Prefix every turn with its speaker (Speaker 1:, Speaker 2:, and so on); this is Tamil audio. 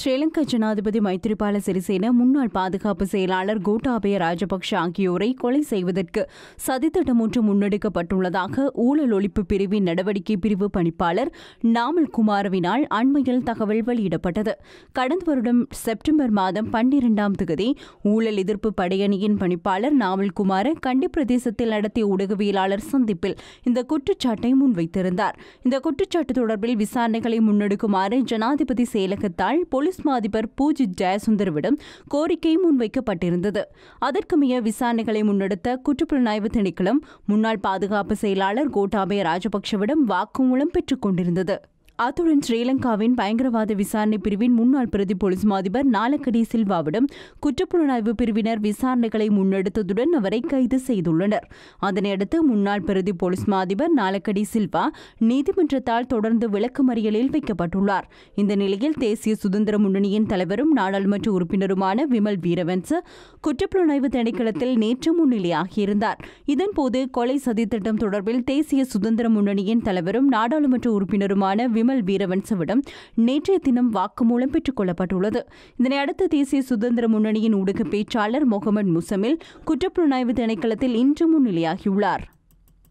Speaker 1: ஸ்ரீலங்கா ஜனாதிபதி மைத்ரிபால சிறிசேன முன்னாள் பாதுகாப்பு செயலாளர் கோட்டாபய ராஜபக்ஷ ஆகியோரை கொலை செய்வதற்கு சதித்திட்டம் ஒன்று முன்னெடுக்கப்பட்டுள்ளதாக ஊழல் ஒழிப்பு பிரிவின் நடவடிக்கை பிரிவு பணிப்பாளர் நாமல் குமாரவினால் அண்மையில் தகவல் வெளியிடப்பட்டது. கடந்த வருடம் செப்டம்பர் மாதம் 12ஆம் தேதி ஊழல் எதிர்ப்பு படையணியின் பணிப்பாளர் நாமல் குமார கண்டி பிரதேசத்தில் நடத்திய ஊடகவியலாளர் சந்திப்பில் இந்த குற்றச்சாட்டை முன்வைத்திருந்தார். இந்த குற்றச்சாட்டு தொடர்பில் விசாரணைகளை முன்னெடுக்குமாறு ஜனாதிபதி செயலகத்தால் போலீஸ் மாதிபர் பூஜித் ஜெயசுந்தரவிடம் கோரிக்கை முன்வைக்கப்பட்டிருந்தது. அதற்கமைய விசாரணைகளை முன்னெடுத்த குற்றப்புலனாய்வு திணைக்களம் முன்னாள் பாதுகாப்பு செயலாளர் கோட்டாபய ராஜபக்ஷவிடம் வாக்குமூலம் பெற்றுக் கொண்டிருந்தது. அத்துடன் ஸ்ரீலங்காவின் பயங்கரவாத விசாரணை பிரிவின் முன்னாள் பிரதி போலீஸ் மாதிபர் நாலக்கடி சில்வாவிடம் குற்றப்புலனாய்வு பிரிவினர் விசாரணைகளை முன்னெடுத்ததுடன் அவரை கைது செய்துள்ளனர். அதனையடுத்து முன்னாள் பிரதி போலீஸ் மாதிபர் நாலக்கடி சில்வா நீதிமன்றத்தால் தொடர்ந்து விளக்கமறியலில் வைக்கப்பட்டுள்ளார். இந்த நிலையில் தேசிய சுதந்திர முன்னணியின் தலைவரும் நாடாளுமன்ற உறுப்பினருமான விமல் வீரவன்ச குற்றப்புலனாய்வு திணைக்களத்தில் நேற்று முன்னிலையாகியிருந்தார். இதன்போது கொலை சதித்திட்டம் தொடர்பில் தேசிய சுதந்திர முன்னணியின் தலைவரும் நாடாளுமன்ற உறுப்பினருமான விமல் வீரவன்சவிடம் நேற்றைய தினம் வாக்குமூலம் பெற்றுக் கொள்ளப்பட்டுள்ளது. இதனையடுத்து தேசிய சுதந்திர முன்னணியின் ஊடக பேச்சாளர் முகமது முசமில் குற்றப்புலனாய்வு திணைக்களத்தில் இன்று முன்னிலையாகியுள்ளார்.